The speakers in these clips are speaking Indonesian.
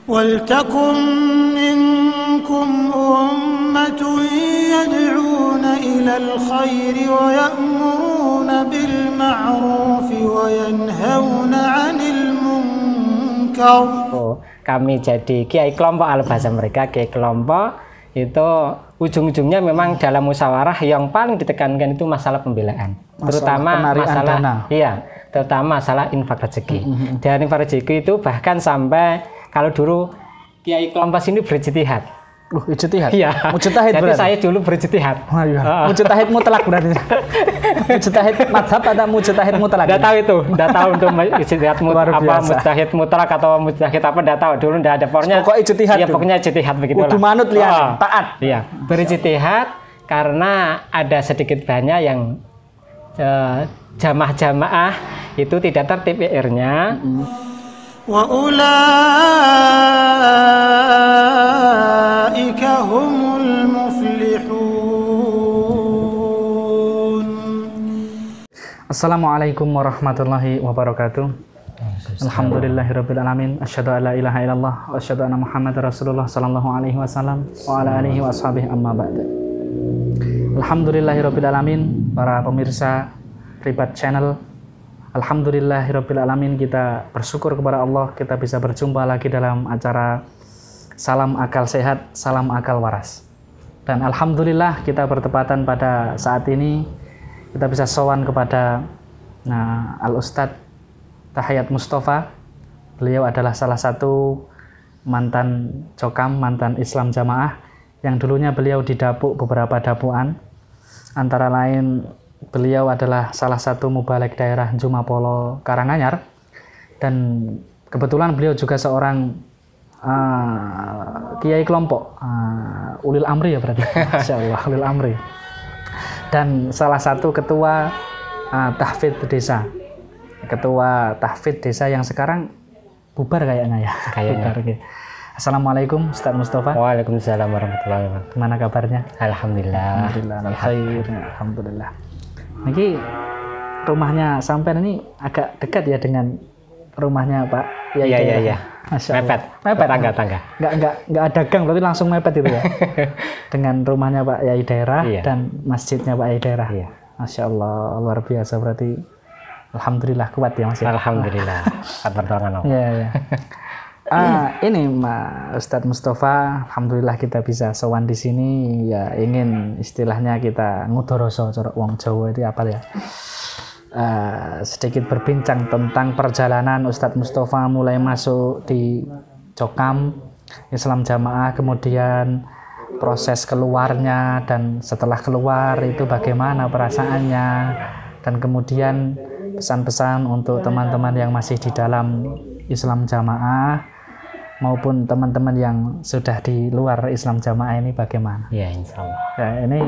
وَلْتَكُنْ مِنْكُمْ أُمَّةٌ يَدْعُونَ إِلَى الْخَيْرِ وَيَأْمُرُونَ بِالْمَعْرُوفِ وَيَنْهَوْنَ عَنِ الْمُنْكَرِ. Kami jadi kiai kelompok, bahasa mereka kiai kelompok itu ujung-ujungnya memang dalam musyawarah yang paling ditekankan itu masalah pembelaan, terutama masalah dana. Iya, terutama masalah infak rezeki. Dan infak rezeki itu bahkan sampai kalau dulu kiai kelompok ini berjitihad. Ijtihad. Iya. Mujtahid jadi berarti. saya dulu berjitihad. Oh, iya. Mujtahid mutlak berarti. Mujtahid madhab atau mujtahid mutlak? Enggak tahu itu. Enggak tahu untuk ijtihad apa mujtahid mutlak atau mujtahid apa enggak tahu. Dulu enggak ada pokoknya. Pokoknya ijtihad. Iya, pokoknya ijtihad begitu lah. Kudu manut lihat, taat. Iya, berijtihad karena ada sedikit banyak yang jamaah-jamaah itu tidak tertib PR-nya. وَأُولَئِكَ هُمُ الْمُفْلِحُونَ. Assalamualaikum warahmatullahi wabarakatuh. Alhamdulillahirabbil alamin. Asyhadu an la ilaha illallah wa asyhadu anna Muhammadar Rasulullah sallallahu alaihi wasallam wa ala alihi washabihi amma ba'd. Alhamdulillahirabbil alamin, para pemirsa Ribat Channel. Alhamdulillahirabbil alamin, kita bersyukur kepada Allah kita bisa berjumpa lagi dalam acara Salam Akal Sehat, Salam Akal Waras. Dan alhamdulillah kita bertepatan pada saat ini kita bisa sowan kepada Al-Ustadz Tahiyat Mustafa. Beliau adalah salah satu mantan cokam, mantan Islam Jamaah yang dulunya beliau didapuk beberapa dapuan. Antara lain beliau adalah salah satu mubalek daerah Jumapolo Karanganyar, dan kebetulan beliau juga seorang kiai kelompok, ulil amri ya berarti. Masya Allah, ulil amri, dan salah satu ketua tahfidz desa, ketua tahfidz desa yang sekarang bubar kayaknya ya. Bubar, gitu. Assalamualaikum Ustaz Mustafa. Waalaikumsalam warahmatullahi wabarakatuh. Gimana kabarnya? Alhamdulillah. Alhamdulillah. Niki rumahnya sampean ini agak dekat ya dengan rumahnya Pak Yai. Iya. Mepet tangga. Enggak ada gang, berarti langsung mepet itu ya. Dengan rumahnya Pak Yai daerah dan masjidnya Pak Yai daerah. Iya. Masya Allah, luar biasa berarti. Alhamdulillah kuat ya Mas. Alhamdulillah. Pertolongan Allah. Iya. Ini Ustadz Mustafa, alhamdulillah kita bisa sowan di sini ya, ingin istilahnya kita ngudoroso cara wong Jawa itu apa ya? Sedikit berbincang tentang perjalanan Ustadz Mustafa mulai masuk di Cokam Islam Jamaah, kemudian proses keluarnya, dan setelah keluar itu bagaimana perasaannya, dan kemudian pesan-pesan untuk teman-teman yang masih di dalam Islam Jamaah maupun teman-teman yang sudah di luar Islam Jamaah ini bagaimana? Ya, insya Allah. Ya, ini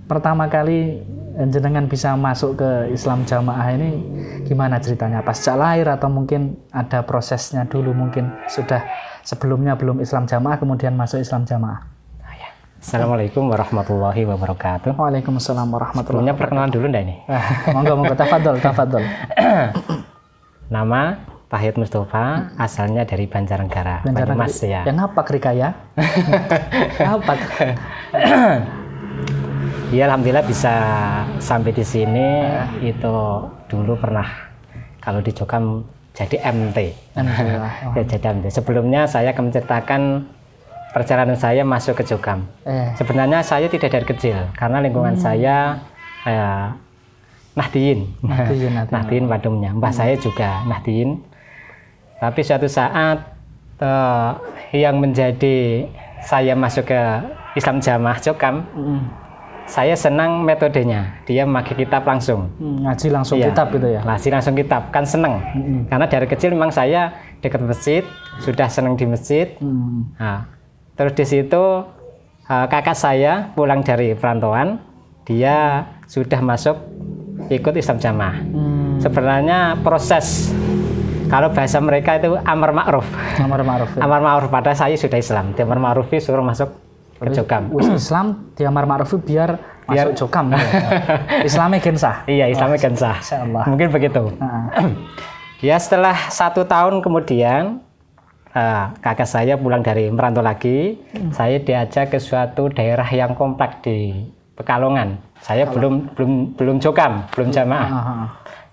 pertama kali jenengan bisa masuk ke Islam Jamaah ini gimana ceritanya? Pasca lahir atau mungkin ada prosesnya dulu, mungkin sudah sebelumnya belum Islam Jamaah kemudian masuk Islam Jamaah? Assalamualaikum warahmatullahi wabarakatuh. Waalaikumsalam warahmatullahi wabarakatuh. Perkenalan dulu enggak ini? Monggo, tafadhol. Nama Tahiyat Mustafa, asalnya dari Banjarnegara, Banyumas ya. Yang apa Krikaya? Apa? Ya, alhamdulillah bisa sampai di sini. Itu dulu pernah kalau di Jokam jadi MT. Ya, jadi MT. Sebelumnya saya akan menceritakan perjalanan saya masuk ke Jokam. Sebenarnya saya tidak dari kecil karena lingkungan saya Nahdien wadumnya. Mbah saya juga Nahdien. Tapi suatu saat yang menjadi saya masuk ke Islam Jamaah Jokam, saya senang metodenya. Dia memakai kitab langsung. Ngaji langsung kitab gitu ya? Ngaji langsung kitab, kan seneng. Karena dari kecil memang saya dekat masjid, sudah senang di masjid. Nah, terus di situ kakak saya pulang dari perantauan, dia sudah masuk ikut Islam Jamaah. Sebenarnya proses, kalau bahasa mereka itu amar ma'ruf. Amar ma'ruf. Pada saya sudah Islam. Di amar ma'ruf suruh masuk ke Jokam. Islam di amar ma'ruf biar masuk Jokam. Islamnya gensah. Iya, Islamnya gensah. Mungkin begitu. Ya, setelah 1 tahun kemudian kakak saya pulang dari merantau lagi, saya diajak ke suatu daerah yang kompleks di Pekalongan. Saya belum jokam, belum jamaah.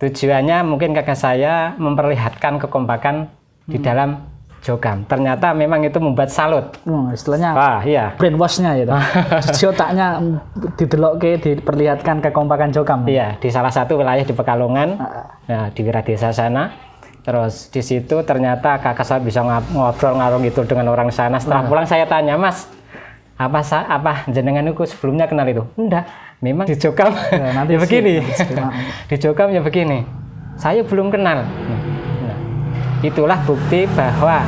Tujuannya mungkin kakak saya memperlihatkan kekompakan di dalam jokam. Ternyata memang itu membuat salut. Istilahnya iya. brainwash-nya ya. Di otaknya didelokke, diperlihatkan kekompakan jokam. Iya, di salah satu wilayah di Pekalongan, di Wiradesa sana. Terus di situ ternyata kakak saya bisa ngobrol ngarung itu dengan orang sana. Setelah pulang saya tanya, Mas, apa jenengan itu sebelumnya kenal itu? Enggak, memang di jokam nanti begini. Di jokam ya begini. Saya belum kenal. Itulah bukti bahwa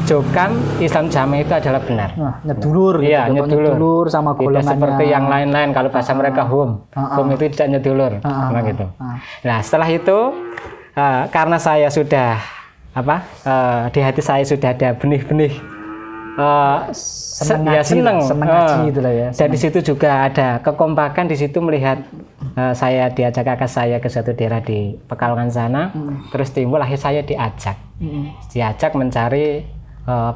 jokam Islam Jamaah itu adalah benar. Nyedulur gitu. Iya, nyedulur sama golongannya. Tidak seperti yang lain-lain, kalau bahasa mereka hum itu tidak nyedulur. Gitu. Nah, setelah itu karena saya sudah di hati saya sudah ada benih-benih seneng ngaji gitu lah ya. Dan di situ juga ada kekompakan, di situ melihat saya diajak kakak saya ke suatu daerah di Pekalongan sana, terus timbul akhir saya diajak mencari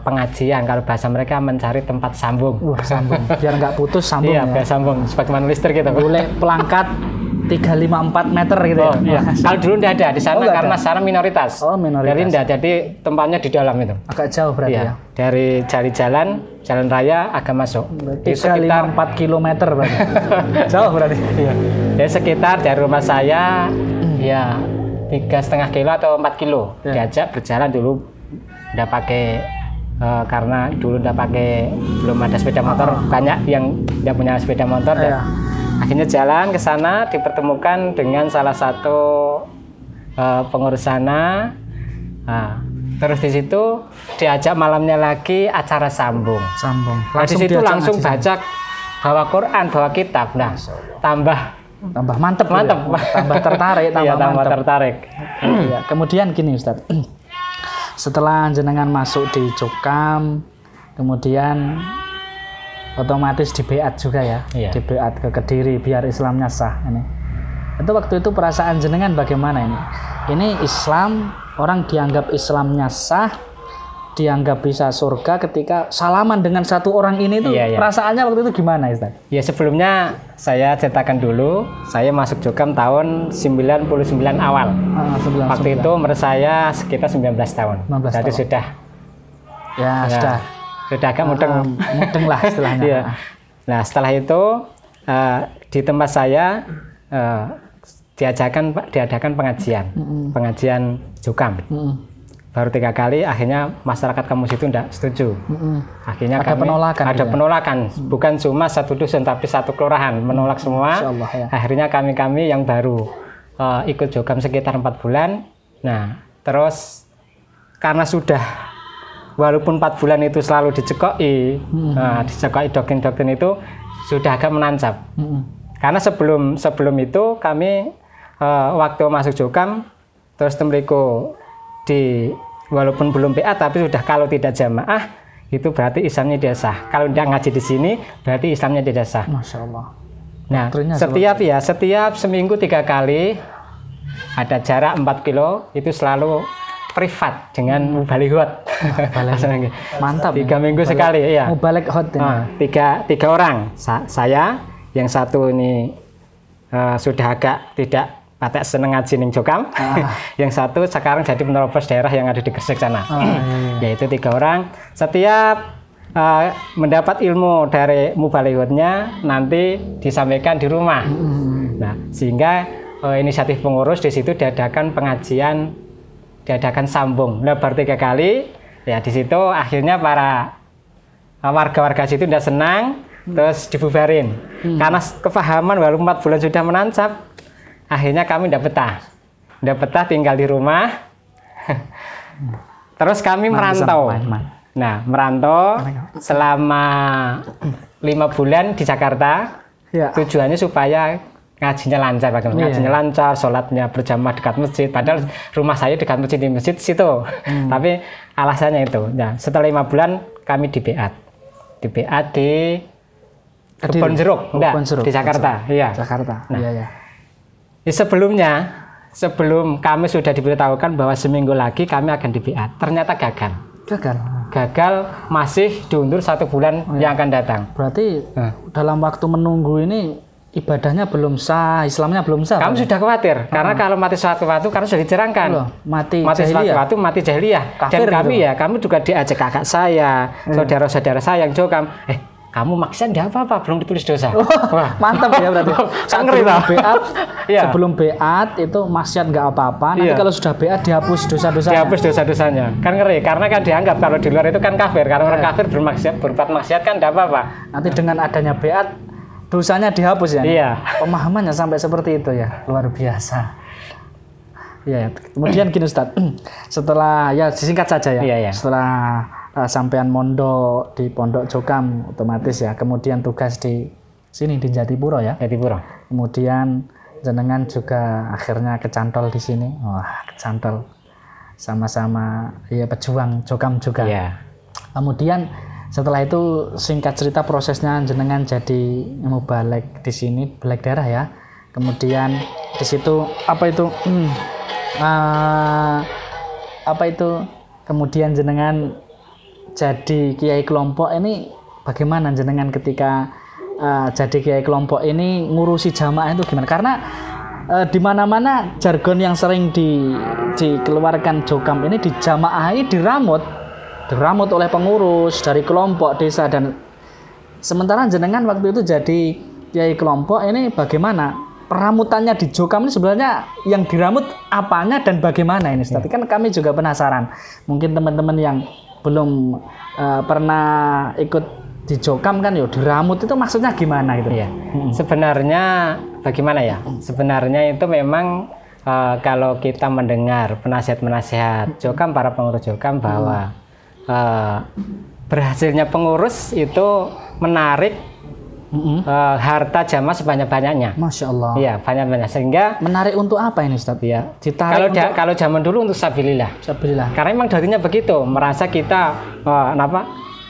pengajian, kalau bahasa mereka mencari tempat sambung. Sambung biar nggak putus sambung. Iya, biar sambung sebagaimana listrik gitu. Boleh pelangkat 354 meter gitu ya. Iya. Kalau dulu tidak ada di sana karena sana minoritas. Minoritas. Jadi tidak, jadi tempatnya di dalam itu. Agak jauh berarti ya. Dari jalan raya agak masuk. 354 kilometer berarti. Jauh berarti. Iya. Jadi sekitar dari rumah saya ya 3,5 kilo atau 4 kilo. Diajak berjalan dulu, udah pakai karena dulu udah pakai, belum ada sepeda motor, banyak yang tidak punya sepeda motor. Akhirnya jalan ke sana, dipertemukan dengan salah satu pengurus sana. Terus di situ diajak malamnya lagi acara sambung. Nah, di situ langsung baca, bawa Quran, bawa kitab. Nah, tambah mantep. Ya? Tambah tertarik, tambah tertarik. Ya. Kemudian gini Ustadz, setelah jenengan masuk di jokam, kemudian otomatis di beat juga ya, di beat ke Kediri biar Islamnya sah. Itu waktu itu perasaan jenengan bagaimana ini? Ini Islam, orang dianggap Islamnya sah, dianggap bisa surga ketika salaman dengan satu orang ini tuh. Perasaannya waktu itu gimana, Ustaz? Ya, sebelumnya saya ceritakan dulu, saya masuk jokam tahun 99 awal. Waktu itu umur saya sekitar 19 tahun. Jadi sudah sudah agak mudeng lah istilahnya. Nah, setelah itu di tempat saya diadakan pengajian jokam. Baru 3 kali, akhirnya masyarakat kampus itu tidak setuju. Akhirnya ada penolakan, bukan cuma satu dusun tapi satu kelurahan menolak semua. Akhirnya kami yang baru ikut jokam sekitar 4 bulan. Nah, terus karena sudah walaupun 4 bulan itu selalu dicekoki, dicekoki doktrin-doktrin itu sudah agak menancap. Karena sebelum itu kami waktu masuk jokam terus temriku walaupun belum PA tapi sudah, kalau tidak jamaah itu berarti Islamnya tidak sah. Kalau tidak ngaji di sini berarti Islamnya tidak sah. Masya Allah. Nah, setiap seminggu 3 kali ada jarak 4 kilo itu selalu privat dengan mubalighot. Mantap. 3 minggu sekali, iya. Mubalighot. Tiga orang. Saya yang satu ini sudah agak tidak patek seneng ngaji ning jokam. Yang satu sekarang jadi penerobos daerah yang ada di Gresik sana. Yaitu 3 orang. Setiap mendapat ilmu dari mubalighotnya nanti disampaikan di rumah. Nah, sehingga inisiatif pengurus di situ diadakan pengajian, diadakan sambung. Nah, baru 3 kali, ya di situ akhirnya para warga-warga situ udah senang, terus dibubarin. Karena kepahaman walaupun 4 bulan sudah menancap, akhirnya kami udah betah tinggal di rumah. Terus kami merantau. Nah, merantau selama 5 bulan di Jakarta. Tujuannya supaya ngajinya lancar, ngajinya lancar, sholatnya berjamaah dekat masjid. Padahal rumah saya dekat masjid, di masjid situ. Tapi alasannya itu. Nah, setelah 5 bulan kami di BA di Kebon Jeruk, di Jakarta. Iya. Jakarta. Nah, sebelum kami sudah diberitahukan bahwa seminggu lagi kami akan di BA, ternyata gagal. Gagal masih diundur 1 bulan yang akan datang. Berarti dalam waktu menunggu ini ibadahnya belum sah, Islamnya belum sah. Kamu sudah khawatir karena kalau mati suatu karena sudah dicerangkan. Mati suatu mati jahiliyah. Dan kami gitu. Kamu juga diajak kakak saya, saudara-saudara saya yang jauh kamu maksiat enggak apa-apa, belum ditulis dosa. Wah, mantap ya berarti. Sebelum beat itu maksiat enggak apa-apa. Nanti kalau sudah beat dihapus dosa-dosanya. Dihapus dosa-dosanya. Kan ngeri karena kan dianggap kalau di luar itu kan kafir. Kalau orang kafir berbuat maksiat kan enggak apa-apa. Nanti dengan adanya beat dosanya dihapus ya. Iya. Pemahamannya sampai seperti itu ya. Luar biasa. Iya. Kemudian gini Ustaz. Setelah ya singkat saja ya. Iya. Setelah sampean mondok di Pondok Jokam otomatis ya, kemudian tugas di sini di Jatipuro ya. Jatipuro. Kemudian jenengan juga akhirnya kecantol di sini. Wah, kecantol. Sama-sama ya pejuang Jokam juga. Iya. Kemudian setelah itu singkat cerita prosesnya jenengan jadi mubalek di sini, balik darah ya. Kemudian di situ apa itu kemudian jenengan jadi kiai kelompok ini bagaimana jenengan ketika jadi kiai kelompok ini ngurusi jamaah itu gimana? Karena di mana-mana jargon yang sering dikeluarkan Jokam ini di jamaah ini diramut oleh pengurus dari kelompok desa, dan sementara jenengan waktu itu jadi kiai kelompok ini bagaimana peramutannya di Jokam ini sebenarnya yang diramut apanya dan bagaimana ini? Tapi kan kami juga penasaran, mungkin teman-teman yang belum pernah ikut di Jokam kan ya diramut itu maksudnya gimana gitu ya. Sebenarnya bagaimana ya? Sebenarnya itu memang kalau kita mendengar penasihat-penasihat Jokam, para pengurus Jokam bahwa berhasilnya pengurus itu menarik harta jamaah sebanyak-banyaknya. Masya Allah. Iya, banyak-banyak. Sehingga menarik untuk apa ini Ustaz? Ya. Kalau zaman dulu untuk sabilillah. Karena memang darinya begitu, merasa kita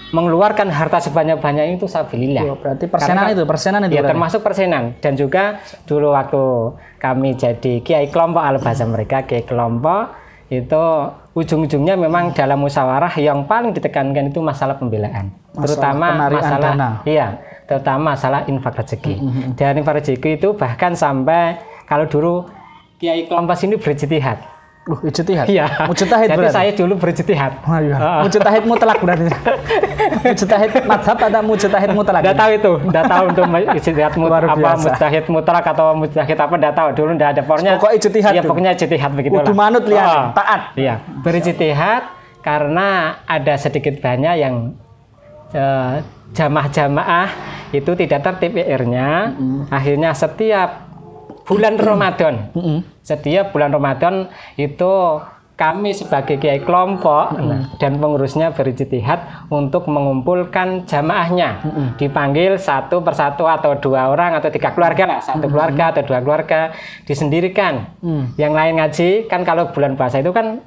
mengeluarkan harta sebanyak-banyak itu sabilillah. Berarti persenan itu ya, termasuk persenan. Dan juga dulu waktu kami jadi kiai kelompok, bahasa mereka kiai kelompok, itu ujung-ujungnya memang dalam musyawarah yang paling ditekankan itu masalah pembelaan, terutama masalah dana. Iya, terutama masalah infak rezeki. Dan infak rezeki itu bahkan sampai kalau dulu kiai kelompok ini berijtihad. Ijtihad. Iya. Mujtahid berarti. Jadi saya dulu berijtihad. Mujtahid mutlak berarti. Mujtahid madhab atau mujtahid mutlak? Enggak tahu itu. Enggak tahu untuk ijtihad mujtahid mutlak atau mujtahid apa, enggak tahu. Dulu enggak ada. Pokoknya ijtihad. Iya, pokoknya ijtihad begitulah. Kudu manut lihat, taat. Iya, berijtihad karena ada sedikit banyak yang jamaah-jamaah itu tidak tertib IR-nya. Akhirnya setiap bulan Ramadan, setiap bulan Ramadan itu kami sebagai kiai kelompok dan pengurusnya berijtihad untuk mengumpulkan jamaahnya, dipanggil satu persatu atau 2 orang atau 3 keluarga lah, 1 keluarga atau 2 keluarga, disendirikan. Yang lain ngaji kan, kalau bulan puasa itu kan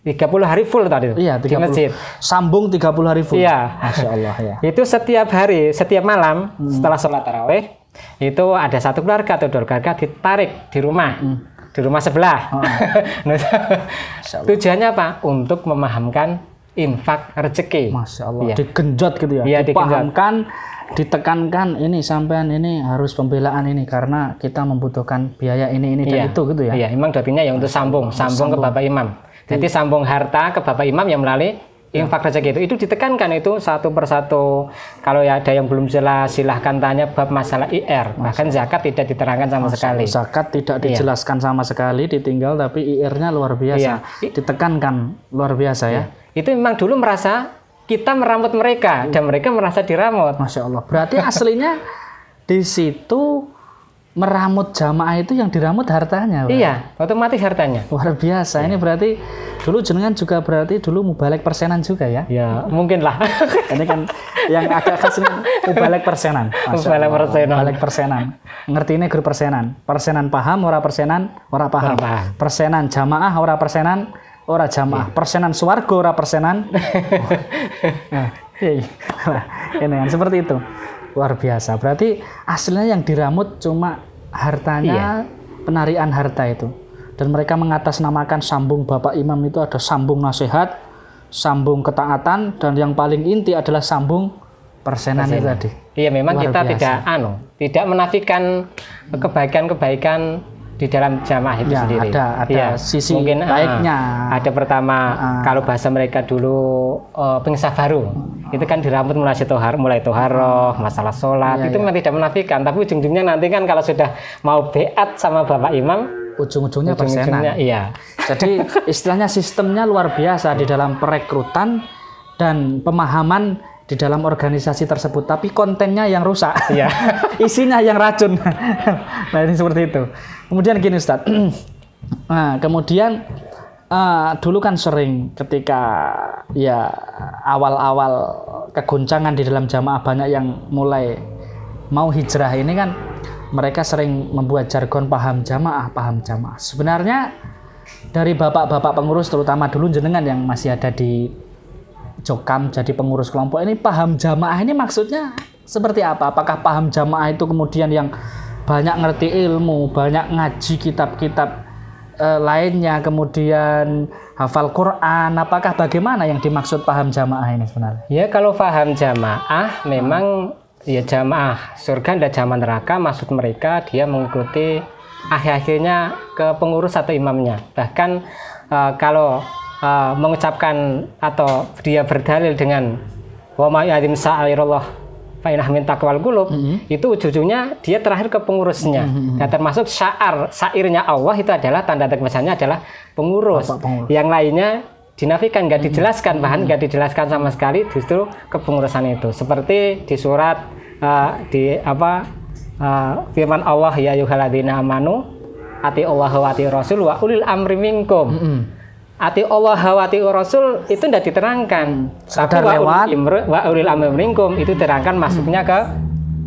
30 hari full tadi itu. Iya, 30. Di masjid. Sambung 30 hari full. Iya. Masya Allah ya. Itu setiap hari, setiap malam setelah sholat tarawih itu ada 1 keluarga atau 2 keluarga ditarik di rumah sebelah. Tujuannya apa? Untuk memahamkan infak rezeki. Masya Allah. Ya. Digenjot gitu ya. Ya, dipahamkan, ditekankan ini sampean ini harus pembelaan ini karena kita membutuhkan biaya ini dan itu gitu ya. Iya, memang darinya ya untuk sambung ke Bapak Imam. Jadi sambung harta ke Bapak Imam yang melalui infak rezeki itu ditekankan itu satu persatu. Kalau ya ada yang belum jelas silahkan tanya bab masalah IR. Bahkan zakat tidak diterangkan sama sekali. Zakat tidak dijelaskan sama sekali, ditinggal, tapi IR-nya luar biasa. Ditekankan luar biasa ya. Itu memang dulu merasa kita meramut mereka dan mereka merasa diramut. Masya Allah. Berarti aslinya di situ meramut jamaah itu yang diramut hartanya. Bro. Iya, otomatis hartanya. Luar biasa. Ini berarti dulu jenengan juga berarti dulu mubalek persenan juga ya? Ya, mungkin lah. Ini kan yang agak khas ini mubalek persenan. Mubalek persenan. Ngerti ini grup persenan. Persenan paham, ora persenan, ora paham. Persenan jamaah, ora persenan, ora jamaah. Persenan swarga, ora persenan. Ini kan seperti itu. Luar biasa. Berarti aslinya yang diramut cuma hartanya, penarian harta itu. Dan mereka mengatasnamakan sambung Bapak Imam itu ada sambung nasihat, sambung ketaatan, dan yang paling inti adalah sambung persenan itu tadi. Iya, memang Luar kita biasa. tidak menafikan kebaikan-kebaikan di dalam jamaah itu Ya, sendiri. ada sisi mungkin baiknya. ada pertama kalau bahasa mereka dulu pengsah baru. Itu kan dirambut mulai toharoh, masalah sholat, itu memang tidak menafikan, tapi ujung-ujungnya nanti kan kalau sudah mau beat sama Bapak Imam, ujung-ujungnya persenan. iya. Jadi istilahnya sistemnya luar biasa di dalam perekrutan dan pemahaman di dalam organisasi tersebut, tapi kontennya yang rusak. Iya. Isinya yang racun. Nah, ini seperti itu. Kemudian gini Ustadz. Nah, kemudian dulu kan sering ketika ya awal-awal kegoncangan di dalam jamaah, banyak yang mulai mau hijrah ini kan, mereka sering membuat jargon paham jamaah. Sebenarnya dari bapak-bapak pengurus, terutama dulu jenengan yang masih ada di Jokam jadi pengurus kelompok ini, paham jamaah ini maksudnya seperti apa? Apakah paham jamaah itu kemudian yang banyak ngerti ilmu, banyak ngaji kitab-kitab lainnya, kemudian hafal Quran? Apakah bagaimana yang dimaksud paham jamaah ini sebenarnya? Ya, kalau paham jamaah memang ya jamaah surga dan jamaah neraka, maksud mereka dia mengikuti akhir-akhirnya ke pengurus atau imamnya. Bahkan kalau mengucapkan atau dia berdalil dengan wa ma ya'zim sa'irallah fa innahu min taqwal qulub, itu ujung-ujungnya dia terakhir ke pengurusnya. Nah, termasuk syairnya Allah itu adalah tanda tegasnya adalah pengurus. Yang lainnya dinafikan, nggak dijelaskan, bahkan nggak dijelaskan sama sekali, justru kepengurusan itu. Seperti di surat firman Allah, ya ayyuhalladzina amanu ati Allah wa ati rasul wa ulil amri minkum. Ati Allah wa ati Rasul itu tidak diterangkan. Tapi wa ulil amri minkum itu diterangkan masuknya ke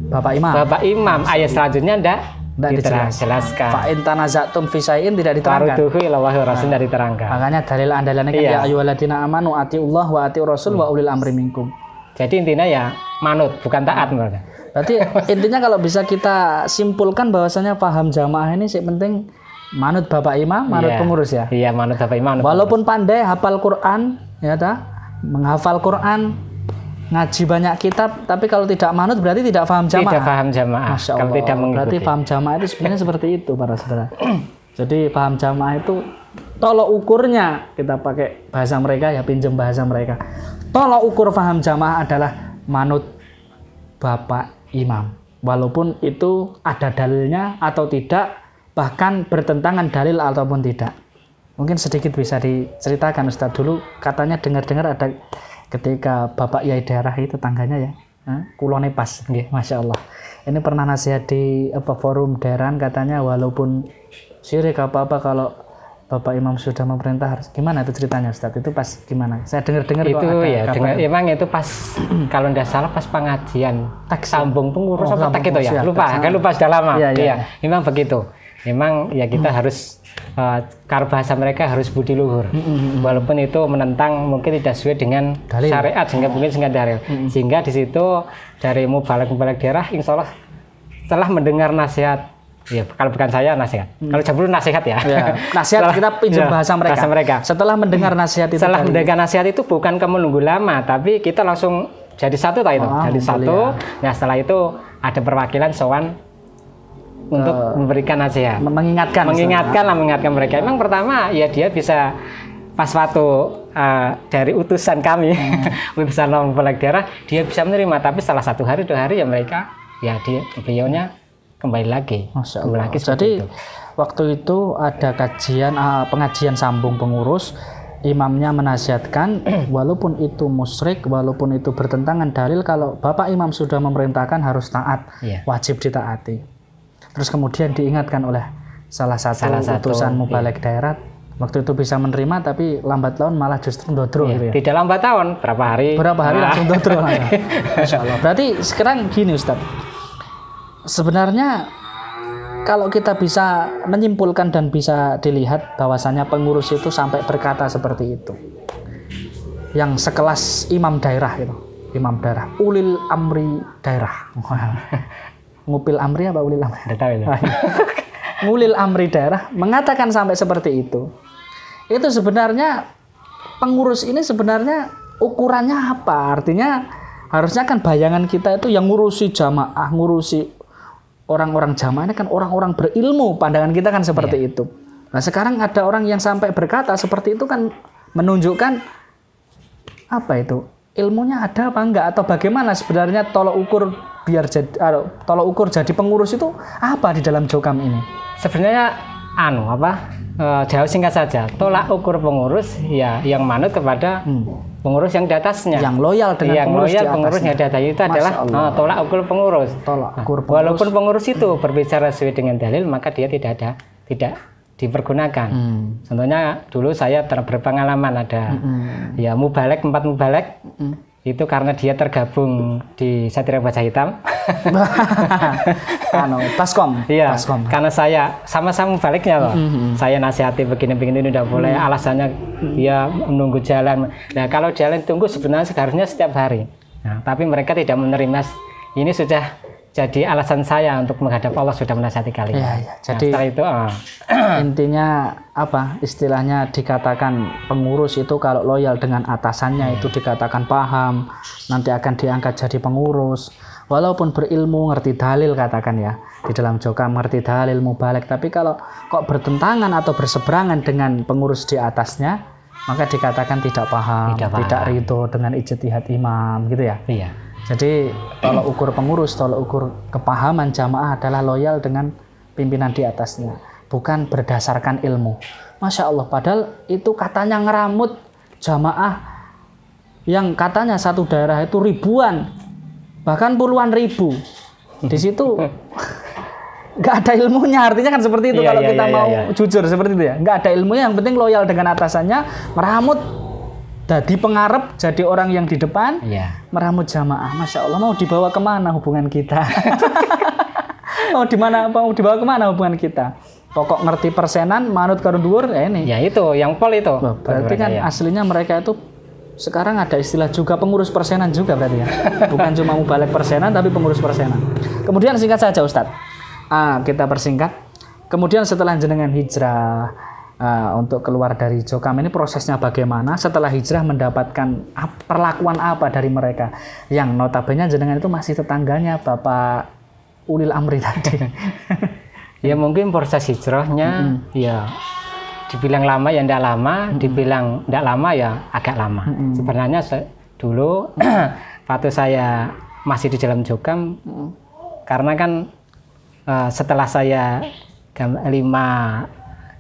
Bapak Imam. Ayat selanjutnya tidak dijelaskan. Fa in tanazatum fi syai'in tidak diterangkan. Farudhuhu ila wa Rasul tidak diterangkan. Makanya dalil andalannya kan ya ayyuhalladzina amanu ati Allah wa ati Rasul wa ulil amri minkum. Jadi intinya ya manut, bukan taat mereka. Berarti intinya kalau bisa kita simpulkan bahwasanya paham jamaah ini sih penting manut Bapak Imam, manut pengurus ya. Iya, manut Bapak Imam. Walaupun pandai hafal Quran, ya menghafal Quran, ngaji banyak kitab, tapi kalau tidak manut berarti tidak paham jamaah. Tidak paham jamaah. Masya Allah. Kalau tidak mengikuti. Berarti paham jamaah itu sebenarnya seperti itu para saudara. Jadi paham jamaah itu tolok ukurnya, kita pakai bahasa mereka ya, pinjam bahasa mereka. Tolok ukur paham jamaah adalah manut Bapak Imam. Walaupun itu ada dalilnya atau tidak, bahkan bertentangan dalil ataupun tidak. Mungkin sedikit bisa diceritakan Ustadz. Dulu katanya dengar-dengar ada ketika Bapak Yai daerah itu tangganya ya, kulone pas, Masya Allah. Ini pernah nasihat di forum daerah, katanya walaupun syirik apa-apa kalau Bapak Imam sudah memerintah harus, gimana itu ceritanya Ustadz? Itu pas gimana? Saya dengar-dengar itu ya, emang itu pas kalau tidak salah pas pengajian sambung pengurus apa tak itu ya, lupa sudah lama. Iya. Memang begitu. Memang ya kita harus kalau bahasa mereka harus budi luhur, walaupun itu menentang mungkin tidak sesuai dengan syariat, sehingga mungkin dalil. Sehingga di situ dari mubalek daerah, insya Allah setelah mendengar nasihat, ya kalau bukan saya nasihat, kalau jabul nasihat ya. Nasihat kita pinjam bahasa mereka. Setelah mendengar nasihat itu, mendengar nasihat itu bukan menunggu lama, tapi kita langsung jadi satu itu, jadi satu. Nah setelah itu ada perwakilan sowan untuk memberikan nasihat, mengingatkan mereka. Emang pertama ya dia bisa pas waktu dari utusan kami, utusan mubalek daerah, dia bisa menerima. Tapi setelah 1 hari 2 hari ya mereka, ya beliaunya kembali lagi. Masya Allah. Jadi waktu itu ada pengajian sambung pengurus, imamnya menasihatkan walaupun itu musyrik, walaupun itu bertentangan dalil, kalau Bapak Imam sudah memerintahkan harus taat, wajib ditaati. Terus kemudian diingatkan oleh salah satu utusan mubalek daerah, waktu itu bisa menerima, tapi lambat laun malah justru ndodro gitu ya. Tidak lambat tahun, berapa hari langsung ndodro. Masya Allah. Berarti sekarang gini Ustadz, sebenarnya kalau kita bisa menyimpulkan dan bisa dilihat bahwasanya pengurus itu sampai berkata seperti itu, yang sekelas imam daerah itu, ulil amri daerah. Ngupil amri apa ulil amri? Tidak tahu itu. Ngulil amri daerah mengatakan sampai seperti itu sebenarnya pengurus ini sebenarnya ukurannya apa? Artinya harusnya kan bayangan kita itu yang ngurusi jamaah, ngurusi orang-orang jamaah ini kan orang-orang berilmu, pandangan kita kan seperti itu. Nah sekarang ada orang yang sampai berkata seperti itu kan menunjukkan apa itu? Ilmunya ada apa enggak, atau bagaimana sebenarnya tolok ukur jadi pengurus itu apa di dalam Jokam ini? Sebenarnya jauh singkat saja, tolak ukur pengurus ya yang manut kepada pengurus yang di atasnya, yang loyal dengan pengurus yang di atasnya itu adalah tolak ukur pengurus. Walaupun pengurus itu berbicara sesuai dengan dalil, maka dia tidak dipergunakan. Contohnya dulu saya berpengalaman ada ya mubalek 4 mubalek itu karena dia tergabung di Satria Baja Hitam. Baskom. Iya. Baskom. Karena saya sama-sama mubaleknya loh. Saya nasihati begini-begini udah boleh. Alasannya dia menunggu jalan. Nah kalau jalan tunggu sebenarnya seharusnya setiap hari. Nah, tapi mereka tidak menerima. Ini sudah jadi alasan saya untuk menghadap Allah, sudah menasihati kalian. Ya. Jadi setelah itu intinya apa? Istilahnya dikatakan pengurus itu kalau loyal dengan atasannya itu dikatakan paham, nanti akan diangkat jadi pengurus. Walaupun berilmu, ngerti dalil katakan ya. Di dalam Jokam ngerti dalil, mubalek, tapi kalau kok bertentangan atau berseberangan dengan pengurus di atasnya, maka dikatakan tidak paham, tidak ridho dengan ijtihad imam gitu ya. Iya. Jadi tolak ukur pengurus, tolak ukur kepahaman jamaah adalah loyal dengan pimpinan di atasnya, bukan berdasarkan ilmu. Masya Allah, padahal itu katanya ngeramut jamaah yang katanya satu daerah itu ribuan, bahkan puluhan ribu. Di situ nggak ada ilmunya, artinya kan seperti itu. Kalau kita mau jujur seperti itu ya, nggak ada ilmunya, yang penting loyal dengan atasannya, meramut. Jadi pengarep, jadi orang yang di depan, meramut jamaah. Masya Allah, mau dibawa kemana hubungan kita? Mau dibawa kemana hubungan kita? Pokok ngerti persenan, manut karo dhuwur, ya ini. Ya itu, yang pol itu. Berarti kan aslinya mereka itu sekarang ada istilah juga pengurus persenan juga berarti ya. Bukan cuma mubalek persenan, tapi pengurus persenan. Kemudian singkat saja Ustadz. Kita persingkat. Kemudian setelah jenengan hijrah, untuk keluar dari Jokam ini prosesnya bagaimana? Setelah hijrah mendapatkan perlakuan apa dari mereka? Yang notabene jenengan itu masih tetangganya Bapak Ulil Amri tadi. Ya mungkin proses hijrahnya ya dibilang lama ya enggak lama, dibilang enggak lama ya agak lama. Sebenarnya dulu waktu saya masih di dalam Jokam, karena kan setelah saya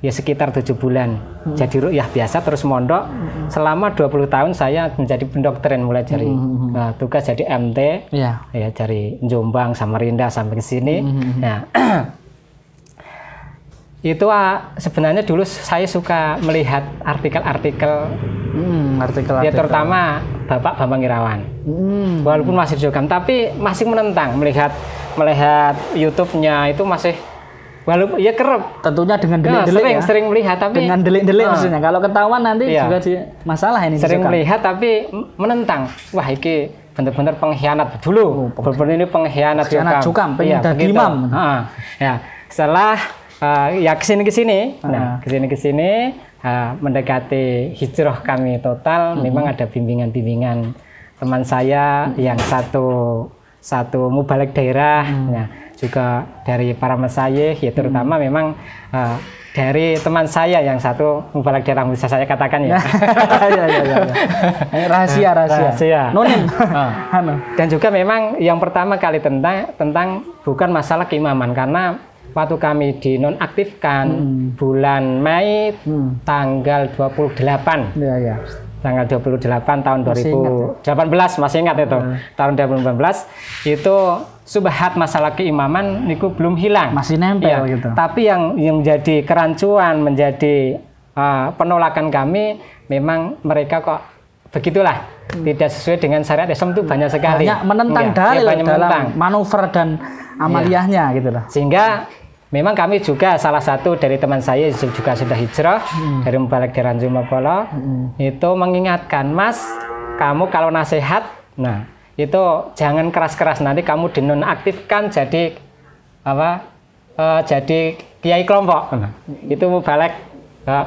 sekitar 7 bulan jadi ruqyah biasa terus mondok, selama 20 tahun saya menjadi pendoktrin, mulai dari tugas jadi MT ya dari Jombang, Samarinda sampai ke sini. Nah itu sebenarnya dulu saya suka melihat artikel-artikel ya terutama Bapak Bambang Irawan. Walaupun masih di Jokam tapi masih menentang, melihat YouTube-nya itu masih walaupun ya kerap tentunya dengan delik-delik sering melihat, tapi dengan delik-delik maksudnya kalau ketahuan nanti juga masalah ini. Sering melihat tapi menentang, wah ini benar-benar pengkhianat dulu, benar-benar ini pengkhianat Jokam, pengen dadi imam. Ya setelah ya kesini mendekati hijrah kami total, memang ada bimbingan teman saya yang satu mubalek daerah, juga dari para masyayikh, ya terutama memang dari teman saya yang satu mubalek daerah, bisa saya katakan ya. Rahasia. Nonim. Dan juga memang yang pertama kali tentang bukan masalah keimaman, karena waktu kami dinonaktifkan bulan Mei tanggal 28. Tanggal 28 tahun 2018, masih ingat itu. Tahun 2018 itu subhat masalah keimaman niku belum hilang. Masih nempel gitu. Tapi yang menjadi kerancuan, menjadi penolakan kami, memang mereka kok begitulah. Tidak sesuai dengan syariat Islam itu banyak sekali. Banyak menentang dalil dalam manuver dan amaliyahnya gitu loh. Sehingga memang kami juga salah satu dari teman saya juga sudah hijrah dari Mubalek Daerah Jumapolo, itu mengingatkan, Mas, kamu kalau nasihat, nah itu jangan keras-keras, nanti kamu dinonaktifkan jadi jadi kiai kelompok. Itu Mubalek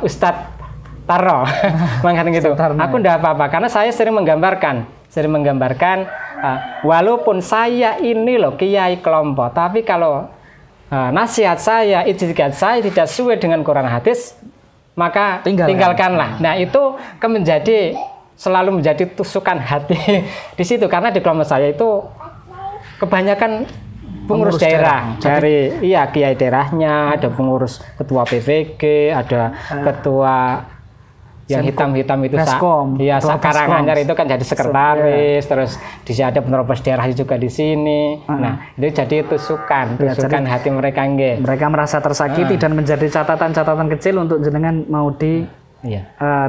Ustadz Tarno, mengatakan gitu. Tarno, Aku ndak apa-apa karena saya sering menggambarkan, walaupun saya ini loh kiai kelompok, tapi kalau nasihat saya, ijtihad saya tidak sesuai dengan Quran hadis, maka tinggalkanlah. Nah itu selalu menjadi tusukan hati di situ karena di kelompok saya itu kebanyakan pengurus daerah. Dari kiai daerahnya, ada pengurus ketua PPG, ada ketua yang hitam-hitam itu Karanganyar itu kan jadi sekretaris, terus di sini ada penerobos daerah juga di sini. Nah, itu jadi tusukan hati mereka nggih. Mereka merasa tersakiti dan menjadi catatan-catatan kecil untuk jenengan mau di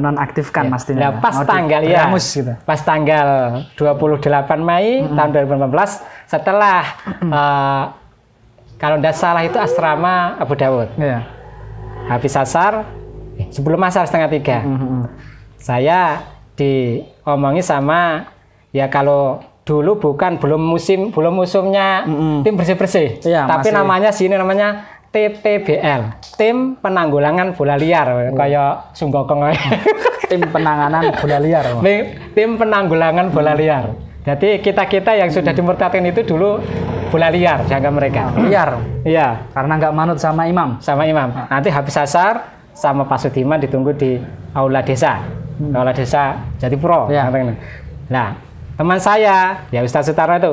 nonaktifkan pastinya. Nah, pas tanggal 28 Mei tahun 2018 setelah kalau tidak salah itu asrama Abu Dawud. Habis asar sebelum asar 2:30 saya diomongi sama kalau dulu belum musimnya tim bersih-bersih, tapi masih. namanya TPBL, tim penanggulangan bola liar, kayak Sunggokong. Tim penanganan bola liar. Tim penanggulangan bola liar. Jadi kita yang sudah dimurtadkan itu dulu bola liar, jaga mereka. Liar. Iya. Karena nggak manut sama imam. Nanti habis asar sama Pak Sudiman ditunggu di aula desa, Jatipuro. Nah, teman saya, Ustaz Sutarno itu,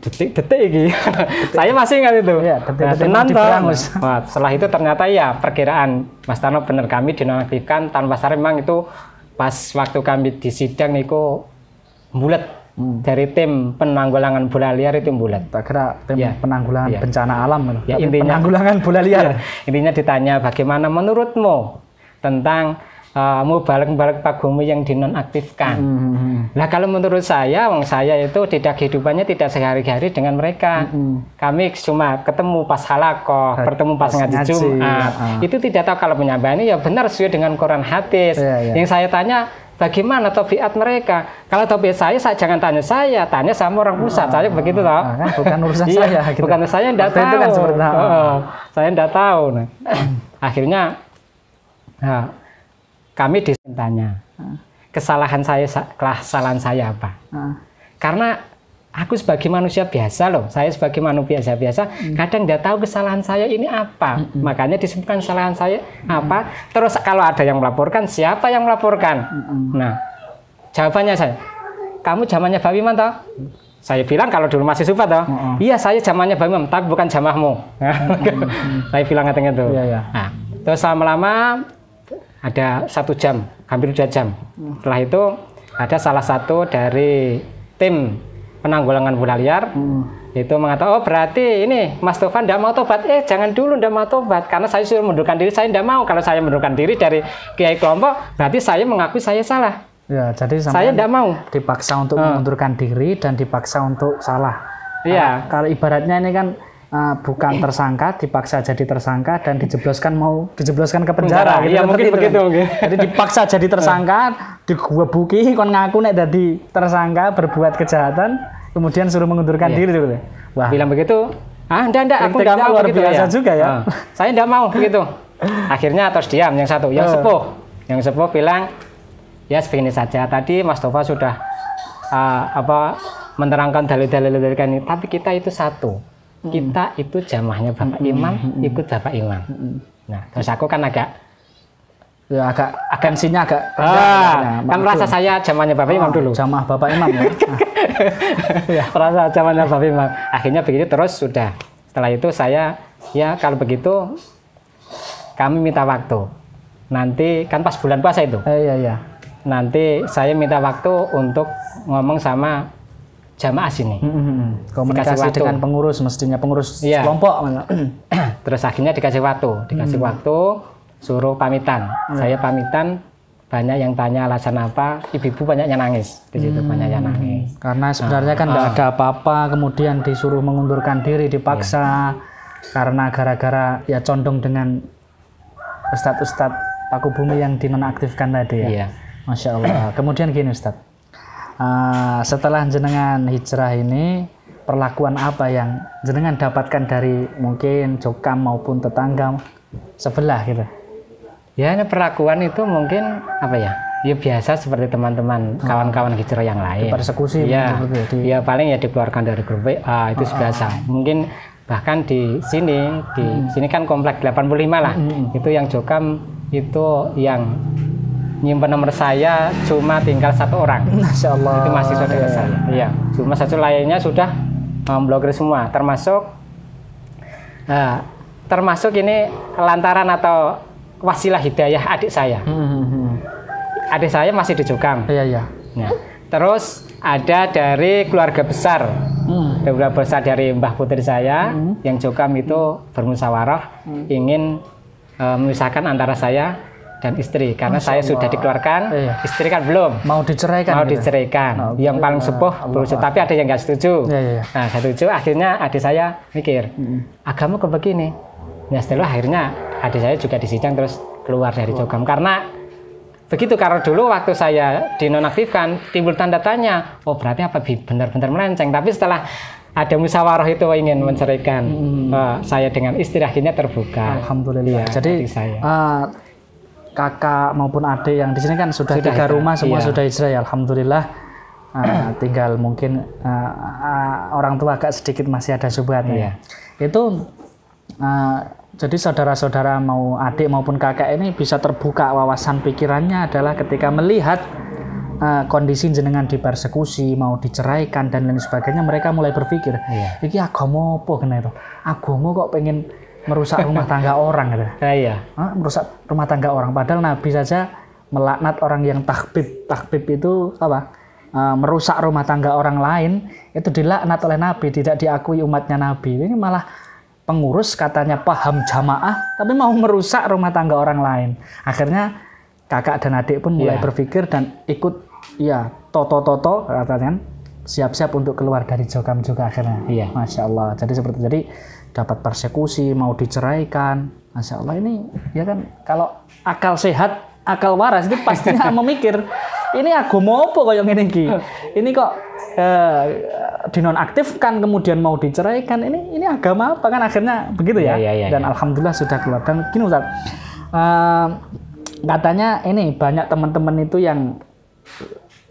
detik-detik ini, saya masih ingat itu. Setelah itu ternyata perkiraan Mas Tarno benar, kami dinonaktifkan tanpa syarat. Memang itu pas waktu kami di sidang itu bulat dari tim penanggulangan bola liar itu bulat. Tak kira tim penanggulangan bencana alam. Intinya penanggulangan bola liar. Intinya ditanya bagaimana menurutmu tentang mubalek Pak Gumi yang dinonaktifkan. Nah kalau menurut saya, itu kehidupannya tidak sehari-hari dengan mereka. Kami cuma ketemu pas halakoh, bertemu pas ngaji Jumat. Itu tidak tahu kalau menyambangi benar sesuai dengan Quran hadis. Yang saya tanya bagaimana tabiat mereka. Kalau tabiat saya jangan tanya saya, tanya sama orang pusat. Saya begitu toh. Bukan urusan saya. Bukan saya tidak tahu. Saya tidak tahu. Akhirnya kami ditanya kesalahan saya apa? Karena aku sebagai manusia biasa saya sebagai manusia biasa kadang tidak tahu kesalahan saya ini apa. Makanya disebutkan kesalahan saya apa. Terus kalau ada yang melaporkan, siapa yang melaporkan? Nah, jawabannya kamu zamannya Pak Wiman toh? Saya bilang kalau dulu masih Sufat toh. Iya, saya zamannya Pak Wiman, tapi bukan jamahmu. Saya bilang katanya itu. Nah, terus lama-lama ada 1 jam, hampir 2 jam. Setelah itu ada salah satu dari tim penanggulangan bola liar itu mengatakan, oh berarti ini Mas Tovan tidak mau tobat. Jangan dulu tidak mau tobat, karena saya suruh mundurkan diri. Saya tidak mau. Kalau saya mundurkan diri dari kiai kelompok, berarti saya mengakui saya salah. Ya, jadi saya tidak mau. Dipaksa untuk mengundurkan diri dan dipaksa untuk salah. Iya. Kalau ibaratnya ini kan bukan tersangka, dipaksa jadi tersangka dan dijebloskan ke penjara. Iya, mungkin begitu. Jadi dipaksa jadi tersangka, digebuki kon ngaku nek dadi tersangka berbuat kejahatan, kemudian suruh mengundurkan diri gitu. Wah, bilang begitu. Enggak, aku enggak mau luar begitu biasa juga ya. Saya enggak mau begitu. Akhirnya terus diam yang satu, yang sepuh bilang, ya begini saja. Tadi Mas Tova sudah menerangkan dalil-dalil ini, tapi kita itu satu. Kita itu jamaahnya Bapak Imam, ikut Bapak Imam. Nah, terus aku kan agak agensinya agak kan merasa saya jamaahnya Bapak Imam dulu. Jamaah Bapak Imam ya. Merasa jamaahnya Bapak Imam. Akhirnya begitu terus sudah. Setelah itu saya kalau begitu kami minta waktu. Nanti kan pas bulan puasa itu. Iya. Nanti saya minta waktu untuk ngomong sama jamaah sini. Komunikasi dengan pengurus, mestinya pengurus kelompok. Terus akhirnya dikasih waktu, suruh pamitan. Saya pamitan, banyak yang tanya alasan apa, ibu-ibu banyak yang nangis di situ, banyak yang nangis. Karena sebenarnya kan tidak ada apa-apa, kemudian disuruh mengundurkan diri, dipaksa, karena gara-gara condong dengan ustadz-ustadz Paku Bumi yang dinonaktifkan tadi ya. Iya. Masya Allah. Kemudian gini Ustadz. Setelah jenengan hijrah ini, perlakuan apa yang jenengan dapatkan dari mungkin jokam maupun tetangga sebelah gitu? Ya, ini perlakuan itu mungkin apa ya? Ya biasa seperti teman-teman kawan-kawan hijrah yang lain. Persekusi ya, ya paling ya dikeluarkan dari grup WA itu biasa. Mungkin bahkan di sini kan komplek 85 lah. Itu yang Jokam itu yang nyimpen nomor saya cuma tinggal 1 orang. Masya Allah. Itu masih saudara saya. Iya, cuma 1 lainnya sudah memblokir semua, termasuk ini lantaran atau wasilah hidayah adik saya. Adik saya masih di Jokam. Iya. Nah, terus ada dari keluarga besar, keluarga besar dari Mbah Putri saya yang Jokam itu bermusyawarah ingin memisahkan antara saya dan istri karena saya sudah dikeluarkan, istri kan belum mau diceraikan. Yang paling sepuh berusaha, tapi ada yang nggak setuju. Nah, setuju, akhirnya adik saya mikir agama kok begini. Ya setelah akhirnya adik saya juga disidang terus keluar dari Jokam karena begitu. Karena dulu waktu saya dinonaktifkan timbul tanda tanya, oh berarti apa benar-benar melenceng. Tapi setelah ada musyawarah itu ingin menceraikan saya dengan istri, akhirnya terbuka. Alhamdulillah. Jadi kakak maupun adik yang di sini kan sudah 3 rumah semua sudah hijrah ya, alhamdulillah. Tinggal mungkin orang tua agak sedikit masih ada syubhatnya. Itu jadi saudara-saudara mau adik maupun kakak ini bisa terbuka wawasan pikirannya adalah ketika melihat kondisi jenengan dipersekusi, mau diceraikan dan lain sebagainya, mereka mulai berpikir, iki agama apa kena itu? Agama kok pengen merusak rumah tangga orang gitu. Merusak rumah tangga orang, padahal Nabi saja melaknat orang yang takbib. Takbib itu apa? Merusak rumah tangga orang lain itu dilaknat oleh Nabi, tidak diakui umatnya Nabi. Ini malah pengurus katanya paham jamaah tapi mau merusak rumah tangga orang lain. Akhirnya kakak dan adik pun mulai berpikir dan ikut toto katanya siap-siap untuk keluar dari Jokam juga akhirnya. Masya Allah. Jadi dapat persekusi, mau diceraikan. Masya Allah, ini ya kan kalau akal sehat, akal waras itu pastinya memikir ini agama apa kok yang ini kok dinonaktifkan kemudian mau diceraikan, ini agama apa kan, akhirnya begitu ya. Dan alhamdulillah sudah keluar. Dan gini Ustaz, katanya ini banyak teman-teman itu yang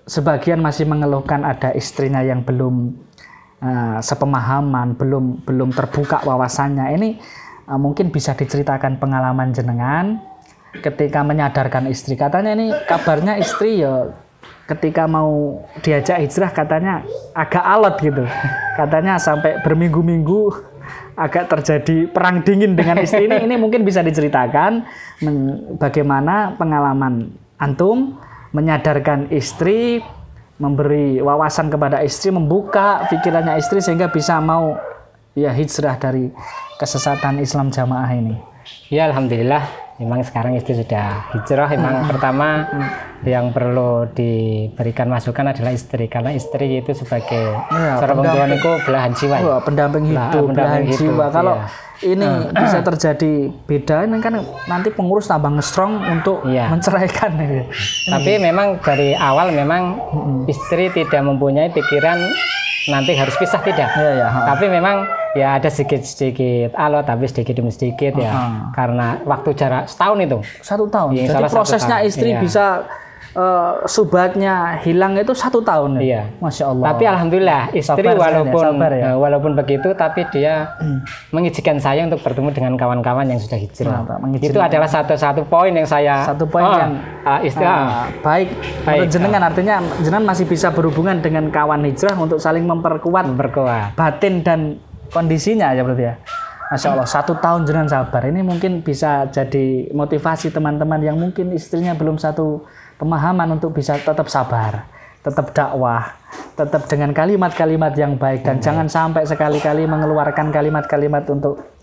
sebagian masih mengeluhkan ada istrinya yang belum sepemahaman, belum terbuka wawasannya. Ini mungkin bisa diceritakan pengalaman jenengan ketika menyadarkan istri. Katanya ini kabarnya istri ya ketika mau diajak hijrah katanya agak alot gitu. Katanya sampai berminggu-minggu agak terjadi perang dingin dengan istri ini. Ini mungkin bisa diceritakan bagaimana pengalaman antum menyadarkan istri, memberi wawasan kepada istri, membuka pikirannya istri sehingga bisa mau hijrah dari kesesatan Islam jamaah ini. Ya alhamdulillah, memang sekarang istri sudah hijrah. Memang pertama yang perlu diberikan masukan adalah istri, karena istri itu sebagai seorang perempuan itu belahan jiwa. Pendamping hidup, belahan jiwa. Kalau ini bisa terjadi beda, ini kan nanti pengurus tambah ngestrong untuk menceraikan. Tapi memang dari awal memang istri tidak mempunyai pikiran nanti harus pisah, tidak. Tapi memang ya ada sedikit alot, tapi sedikit demi sedikit karena waktu jarak setahun itu. 1 tahun. Jadi prosesnya istri bisa subhatnya hilang itu 1 tahun. Masya Allah. Tapi alhamdulillah istri walaupun begitu, tapi dia mengizinkan saya untuk bertemu dengan kawan-kawan yang sudah hijrah. Itu adalah satu poin yang saya. Yang baik. Menurut jenengan, artinya jenengan masih bisa berhubungan dengan kawan hijrah untuk saling memperkuat batin dan kondisinya ya berarti ya. Masya Allah, 1 tahun jenengan sabar. Ini mungkin bisa jadi motivasi teman-teman yang mungkin istrinya belum satu pemahaman untuk bisa tetap sabar, tetap dakwah, tetap dengan kalimat-kalimat yang baik, dan jangan sampai sekali-kali mengeluarkan kalimat-kalimat untuk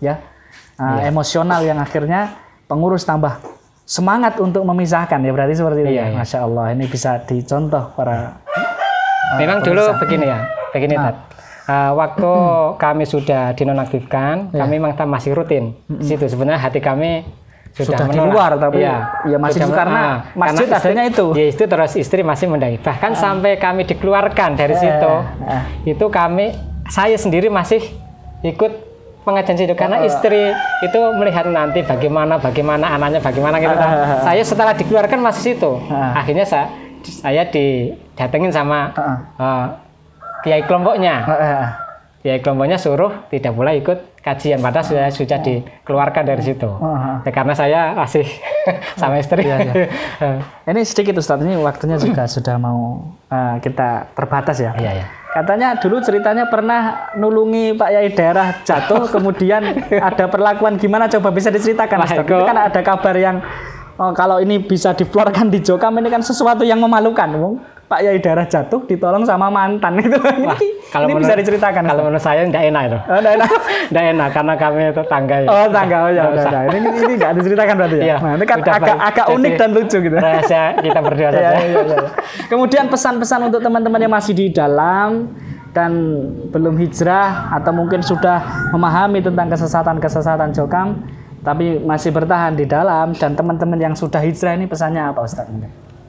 emosional yang akhirnya pengurus tambah semangat untuk memisahkan ya, berarti seperti itu. Masya Allah, ini bisa dicontoh para memang dulu begini Tat. Waktu kami sudah dinonaktifkan, kami memang masih rutin di situ. Sebenarnya hati kami sudah di luar, tapi masih karena masjid adanya itu. Ya itu terus istri masih mendatangi. Bahkan sampai kami dikeluarkan dari situ, itu saya sendiri masih ikut pengajian situ karena istri itu melihat nanti bagaimana anaknya bagaimana gitu. Saya setelah dikeluarkan masih situ. Akhirnya saya didatengin sama kiai kelompoknya. Kiai kelompoknya suruh tidak boleh ikut kajian, padahal sudah dikeluarkan dari situ. Karena saya masih sama istri. Ini sedikit Ustadz, ini waktunya juga sudah mau kita terbatas ya. Katanya dulu ceritanya pernah nulungi Pak Yai daerah jatuh, kemudian ada perlakuan gimana, coba bisa diceritakan Ustadz? Itu kan ada kabar yang kalau ini bisa diflorkan di Jokam, ini kan sesuatu yang memalukan. Pak Yai daerah jatuh ditolong sama mantan itu. Ini bisa diceritakan. Kalau menurut saya tidak enak itu. Tidak enak karena kami itu tangga ya. Oh tangga, ya. Ini nggak diceritakan berarti ya. Nah, ini kan agak unik dan lucu gitu. Rahasia kita berdua saja. Kemudian pesan-pesan untuk teman-teman yang masih di dalam dan belum hijrah atau mungkin sudah memahami tentang kesesatan Jokam tapi masih bertahan di dalam, dan teman-teman yang sudah hijrah ini pesannya apa Ustaz?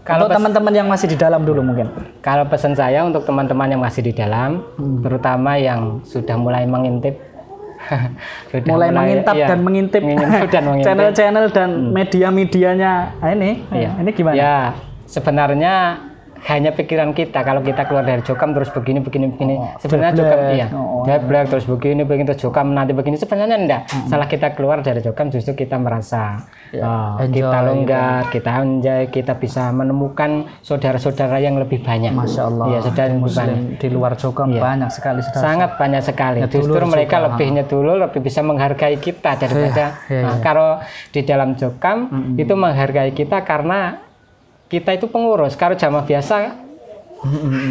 Kalau teman-teman yang masih di dalam dulu mungkin. Kalau pesan saya untuk teman-teman yang masih di dalam, terutama yang sudah mulai mengintip, mulai mengintip dan mengintip channel-channel dan media-medianya ini gimana? Ya, sebenarnya hanya pikiran kita kalau kita keluar dari Jokam terus begini. Sebenarnya Jokam terus begini terus Jokam nanti begini, sebenarnya enggak. Setelah kita keluar dari Jokam justru kita merasa kita longgar, kita enjoy, kita bisa menemukan saudara-saudara yang lebih banyak. Masya Allah. Ya, saudara Muslim di luar Jokam banyak sekali. Sangat banyak sekali. Justru mereka lebihnya dulu lebih bisa menghargai kita daripada kalau di dalam Jokam itu menghargai kita karena kita itu pengurus. Kalau jamaah biasa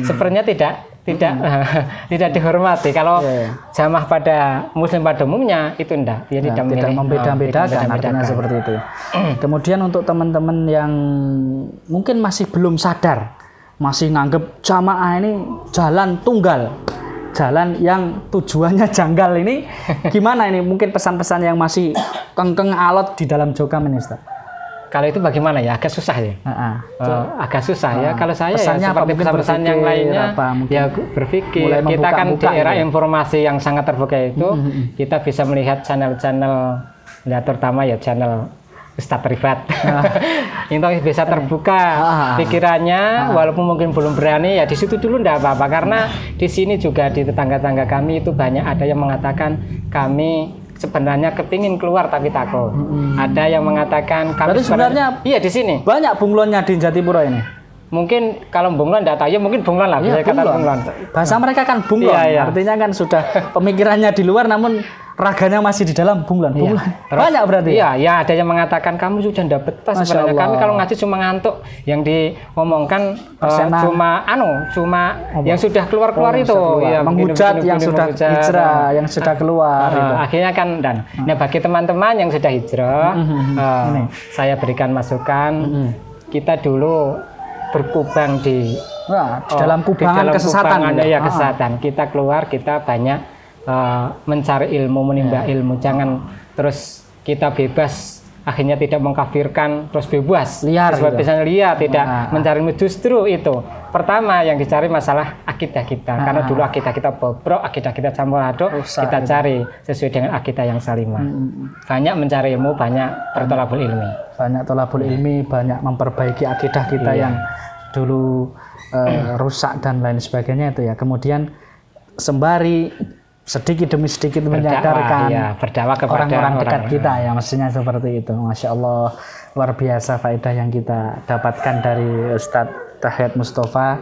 sebenarnya tidak dihormati. Kalau jamaah pada muslim pada umumnya itu tidak membeda-bedakan, artinya seperti itu. Kemudian untuk teman-teman yang mungkin masih belum sadar, masih nganggep jamaah ini jalan tunggal, jalan yang tujuannya janggal, ini gimana ini? Mungkin pesan-pesan yang masih kengkeng alot di dalam Jokam ini Ustaz. Kalau itu bagaimana ya? Agak susah ya. Agak susah ya. Kalau saya pesannya ya seperti pesan-pesan yang lainnya, ya berpikir kita kan di era informasi yang sangat terbuka itu, kita bisa melihat channel-channel, ya terutama ya channel Ustadz Rifat, itu bisa terbuka pikirannya, walaupun mungkin belum berani ya di situ dulu enggak apa-apa, karena di sini juga di tetangga-tetangga kami itu banyak ada yang mengatakan kami sebenarnya kepingin keluar tapi takut. Ada yang mengatakan kami sebenarnya iya di sini banyak bunglonnya di Jatipura ini. Mungkin kalau bunglon enggak tahu ya, mungkin bunglon lah, bisa kata bunglon. Bahasa mereka kan bunglon, artinya kan sudah pemikirannya di luar namun raganya masih di dalam bunglon. Banyak berarti. Iya, ada yang mengatakan kamu sudah enggak betah sebenarnya. Kami kalau ngaji cuma ngantuk, yang diomongkan cuma yang sudah keluar itu, ya menghujat yang sudah hijrah, yang sudah keluar. Akhirnya kan bagi teman-teman yang sudah hijrah, saya berikan masukan, kita dulu berkubang di dalam kubangan kesesatan. Kesesatan. Kita keluar, kita banyak mencari ilmu, menimba ilmu. Jangan terus kita bebas, akhirnya tidak mengkafirkan, terus bebas liar, tidak mencari ilmu. Justru itu pertama yang dicari masalah akidah kita, karena dulu akidah kita bobrok, akidah kita campur aduk, kita cari sesuai dengan akidah yang salimah. Banyak mencari ilmu, banyak bertolabul ilmi. Banyak tolabul ilmi, banyak memperbaiki akidah kita yang dulu rusak dan lain sebagainya itu ya. Kemudian sembari sedikit demi sedikit menyadarkan berdakwah kepada orang-orang dekat kita ya, mestinya seperti itu. Masya Allah, luar biasa faedah yang kita dapatkan dari Ustadz Tahiyat Mustafa,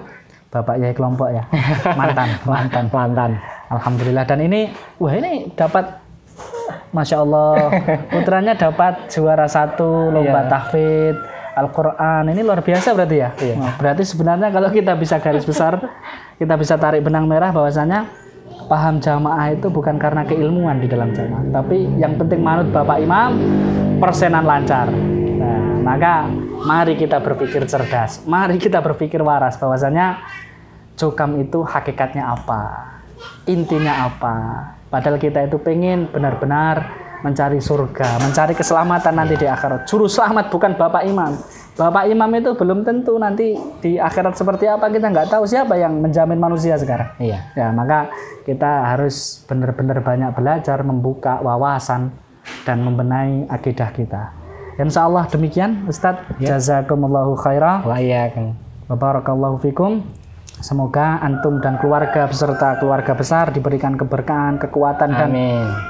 Bapak Yai Kelompok ya, mantan. Alhamdulillah. Dan ini dapat, Masya Allah, putranya dapat juara 1 lomba tahfidz Al-Quran. Ini luar biasa berarti ya. Berarti sebenarnya kalau kita bisa garis besar, kita bisa tarik benang merah bahwasanya paham jamaah itu bukan karena keilmuan di dalam jamaah, tapi yang penting manut Bapak Imam, persenan lancar. Nah, maka mari kita berpikir cerdas, mari kita berpikir waras bahwasanya Jokam itu hakikatnya apa, intinya apa. Padahal kita itu pengen benar-benar mencari surga, mencari keselamatan nanti di akhirat. Juru selamat bukan Bapak Imam, Bapak Imam itu belum tentu nanti di akhirat seperti apa, kita nggak tahu. Siapa yang menjamin manusia sekarang? Iya. Ya, maka kita harus benar-benar banyak belajar, membuka wawasan dan membenahi akidah kita. Insya Allah demikian Ustadz. Jazakumullahu khairah. Wa iyyakum. Wa barakallahu fikum. Semoga antum dan keluarga beserta keluarga besar diberikan keberkahan, kekuatan, dan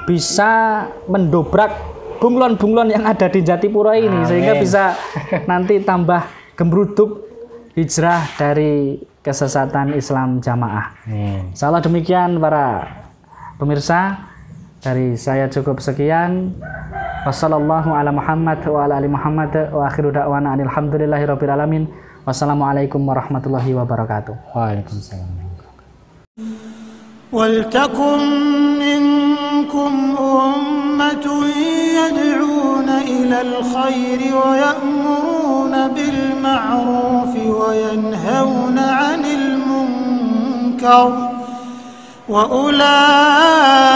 bisa mendobrak bunglon-bunglon yang ada di Jatipura ini. Sehingga bisa nanti tambah gembruduk hijrah dari kesesatan Islam jamaah. Insya Allah demikian para pemirsa. Dari saya cukup sekian. Wassallallahu ala Muhammad wa ala ali Muhammad wa akhiru da'wana alhamdulillahirabbil alamin. Wassalamualaikum warahmatullahi wabarakatuh. Waalaikumsalam. ولتكن منكم أمة يدعون إلى الخير ويأمرون بالمعروف وينهون عن المنكر وأولئك